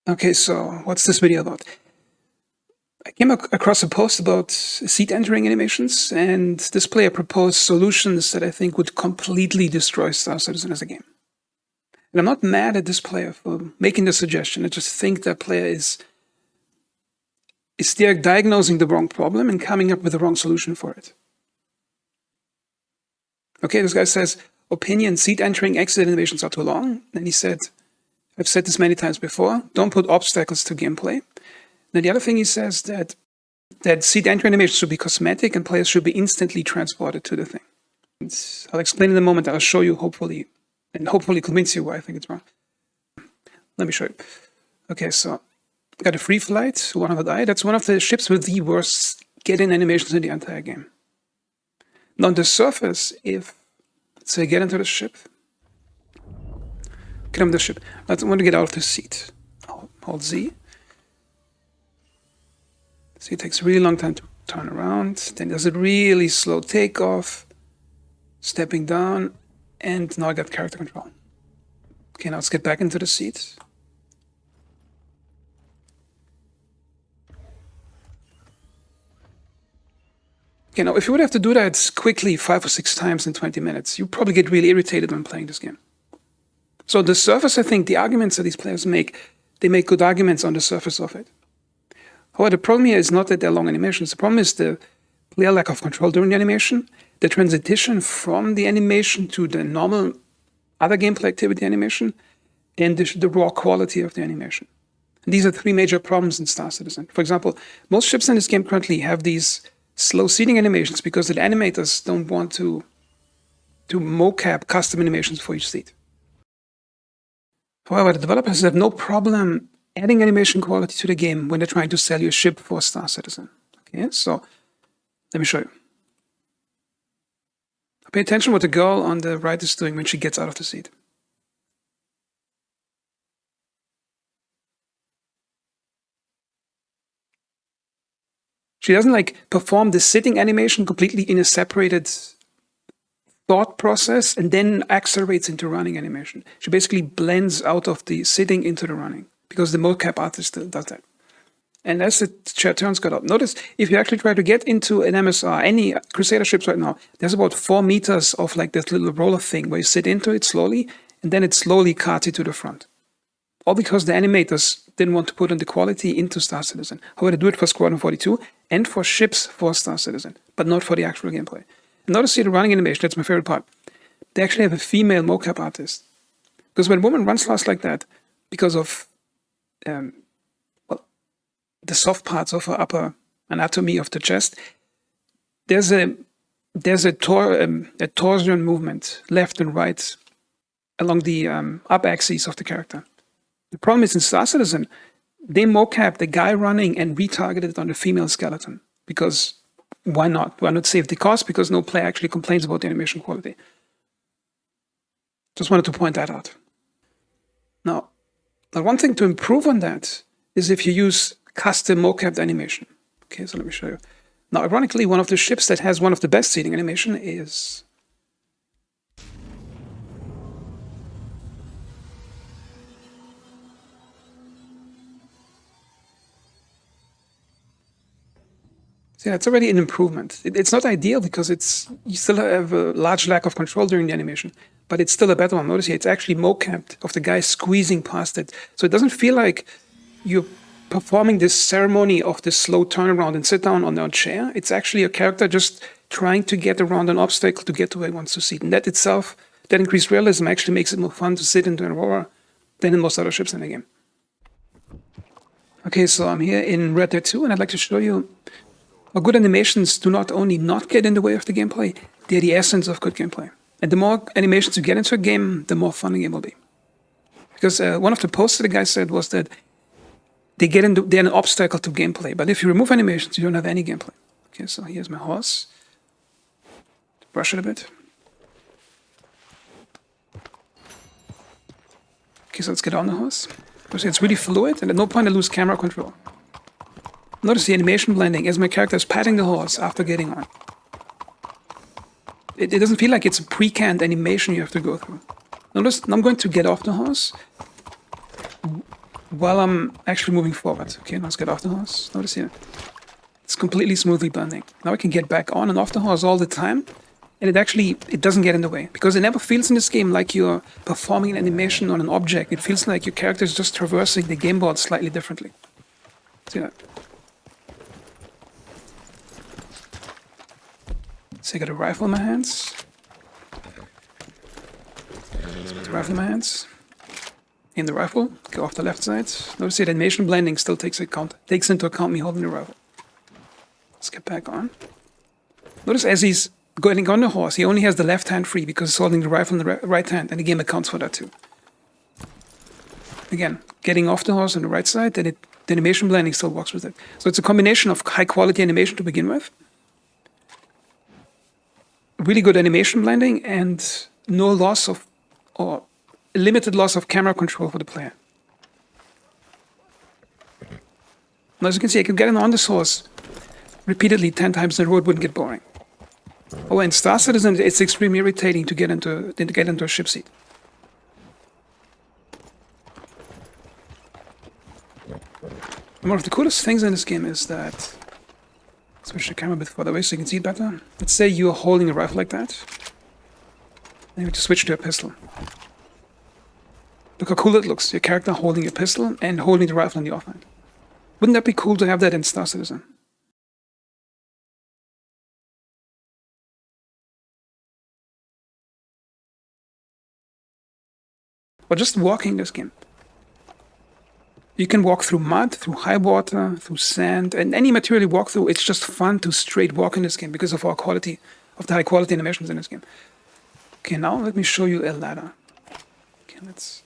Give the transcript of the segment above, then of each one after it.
Okay, so what's this video about? I came across a post about seat entering animations, and this player proposed solutions that I think would completely destroy Star Citizen as a game. And I'm not mad at this player for making the suggestion. I just think that player is there diagnosing the wrong problem and coming up with the wrong solution for it. Okay, this guy says, opinion, seat entering exit animations are too long. And he said, I've said this many times before, don't put obstacles to gameplay. Then the other thing he says that seat entry animations should be cosmetic and players should be instantly transported to the thing. I'll explain in a moment. I'll show you hopefully convince you why I think it's wrong. Let me show you. Okay, so I got a free flight, 100i. That's one of the ships with the worst get-in animations in the entire game. Now on the surface, if I get into the ship, get on the ship. I want to get out of the seat. Hold Z. So it takes a really long time to turn around. Then there's a really slow takeoff, stepping down, and now I got character control. Okay, now let's get back into the seat. Okay, now if you would have to do that quickly 5 or 6 times in 20 minutes, you probably get really irritated when playing this game. So on the surface, I think the arguments that these players make, they make good arguments on the surface of it. However, the problem here is not that they're long animations. The problem is the player lack of control during the animation, the transition from the animation to the normal other gameplay activity animation, and the raw quality of the animation. And these are 3 major problems in Star Citizen. For example, most ships in this game currently have these slow seating animations because the animators don't want to mocap custom animations for each seat. However, the developers have no problem adding animation quality to the game when they're trying to sell you a ship for Star Citizen. Okay, so let me show you. Pay attention what the girl on the right is doing when she gets out of the seat. She doesn't perform the sitting animation completely in a separated thought process and then accelerates into running animation. She basically blends out of the sitting into the running because the mocap artist still does that. And as the chair turns got up, notice if you actually try to get into an MSR, any Crusader ships right now, there's about 4 meters of this little roller thing where you sit into it slowly and then it slowly carts you to the front. All because the animators didn't want to put in the quality into Star Citizen. However, they do it for Squadron 42 and for ships for Star Citizen, but not for the actual gameplay. And notice here the running animation, that's my favorite part. They actually have a female mocap artist. Because when a woman runs fast like that, because of the soft parts of her upper anatomy of the chest, there's a torsion movement left and right along the up axis of the character. The problem is in Star Citizen, they mocap the guy running and retargeted it on the female skeleton. Because why not? Why not save the cost? Because no player actually complains about the animation quality. Just wanted to point that out. Now one thing to improve on that is if you use custom mocapped animation. Okay, so let me show you. Now, ironically, one of the ships that has one of the best seating animation is see, that's already an improvement. It's not ideal because you still have a large lack of control during the animation, but it's still a better one. Notice here, it's actually mocapped of the guy squeezing past it. So it doesn't feel like you're performing this ceremony of this slow turnaround and sit down on a chair. It's actually a character just trying to get around an obstacle to get to where he wants to sit. And that itself, that increased realism actually makes it more fun to sit into an Aurora than in most other ships in the game. Okay, so I'm here in Red Dead 2, and I'd like to show you how good animations do not only not get in the way of the gameplay, they're the essence of good gameplay. And the more animations you get into a game, the more fun the game will be. Because one of the posts that the guy said was that they're an obstacle to gameplay. But if you remove animations, you don't have any gameplay. Okay, so here's my horse. Brush it a bit. Okay, so let's get on the horse. It's really fluid, and at no point I lose camera control. Notice the animation blending as my character is patting the horse after getting on. It doesn't feel like it's a pre-canned animation you have to go through. Notice, I'm going to get off the horse. while I'm actually moving forward. Okay, let's get off the horse. Notice here. It's completely smoothly blending. Now I can get back on and off the horse all the time. And it doesn't get in the way. Because it never feels in this game like you're performing an animation on an object. It feels like your character is just traversing the game board slightly differently. See that? So I got a rifle in my hands. The rifle in my hands. In the rifle, go off the left side. Notice the animation blending still takes into account me holding the rifle. Let's get back on. Notice as he's going on the horse, he only has the left hand free because he's holding the rifle in the right hand, and the game accounts for that too. Again, getting off the horse on the right side, then the animation blending still works with it. So it's a combination of high quality animation to begin with, really good animation blending, and no loss of, or limited loss of camera control for the player. Now, as you can see, I can get on this horse repeatedly 10 times in a row. It wouldn't get boring. Oh, and Star Citizen, it's extremely irritating to get into a ship seat. And one of the coolest things in this game is that, switch the camera a bit further away so you can see it better. Let's say you're holding a rifle like that. Then you have to switch to a pistol. Look how cool it looks. Your character holding a pistol and holding the rifle in the offhand. Wouldn't that be cool to have that in Star Citizen? Or just walking this game. You can walk through mud, through high water, through sand, and any material you walk through. It's just fun to straight walk in this game because of the high quality animations in this game. Okay, now let me show you a ladder. Okay, let's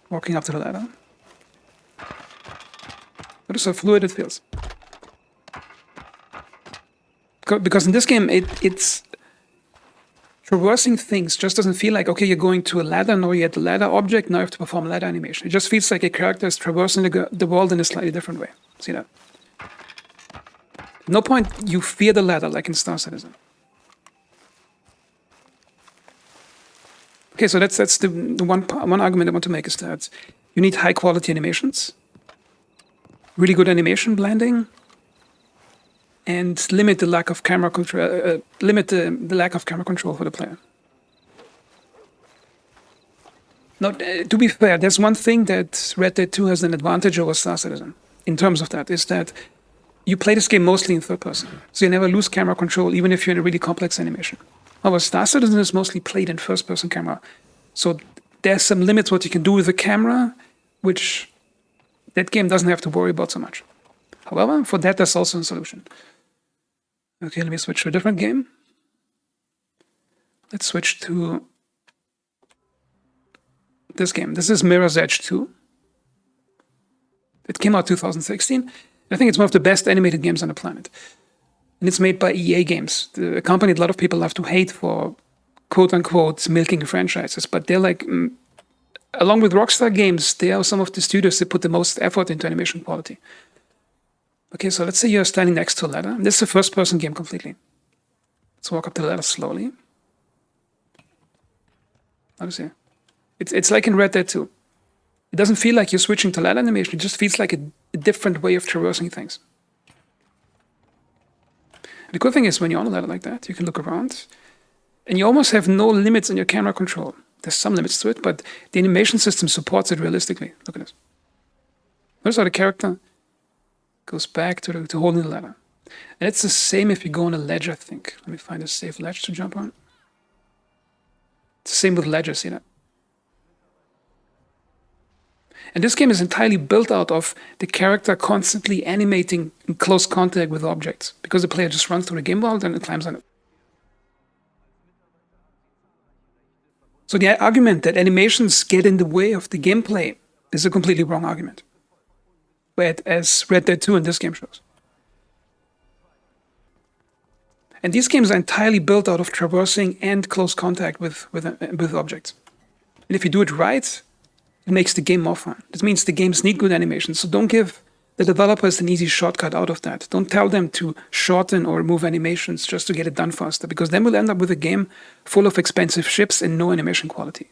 walking up to the ladder. Notice how fluid it feels. Because in this game, it's traversing things just doesn't feel like, okay, you're going to a ladder, now you're at the ladder object, now you have to perform ladder animation. It just feels like a character is traversing the world in a slightly different way. See that? At no point you fear the ladder like in Star Citizen. Okay, so that's the one argument I want to make is that you need high quality animations, really good animation blending, and limit the lack of camera control. The lack of camera control for the player. Now, to be fair, there's one thing that Red Dead 2 has an advantage over Star Citizen in terms of that, is that you play this game mostly in third person, so you never lose camera control, even if you're in a really complex animation. However, Star Citizen is mostly played in first person camera, so there's some limits what you can do with the camera, which that game doesn't have to worry about so much. However, for that, there's also a solution. Okay, let me switch to a different game. Let's switch to this game. This is Mirror's Edge 2. It came out 2016. I think it's one of the best animated games on the planet. And it's made by EA Games, the company a lot of people love to hate for quote-unquote milking franchises. But they're like, along with Rockstar Games, they are some of the studios that put the most effort into animation quality. Okay, so let's say you're standing next to a ladder. This is a first-person game completely. Let's walk up the ladder slowly. Notice here. It's like in Red Dead 2. It doesn't feel like you're switching to ladder animation. It just feels like a different way of traversing things. And the cool thing is when you're on a ladder like that, you can look around, and you almost have no limits in your camera control. There's some limits to it, but the animation system supports it realistically. Look at this. Notice how the character goes back to holding the ladder. And it's the same if you go on a ledge, I think. Let me find a safe ledge to jump on. It's the same with ledges, see that? And this game is entirely built out of the character constantly animating in close contact with objects, because the player just runs through the game world and it climbs on it. So the argument that animations get in the way of the gameplay is a completely wrong argument, but as Red Dead 2 in this game shows. And these games are entirely built out of traversing and close contact with objects. And if you do it right, it makes the game more fun. This means the games need good animation, so don't give the developers an easy shortcut out of that. Don't tell them to shorten or remove animations just to get it done faster, because then we'll end up with a game full of expensive ships and no animation quality.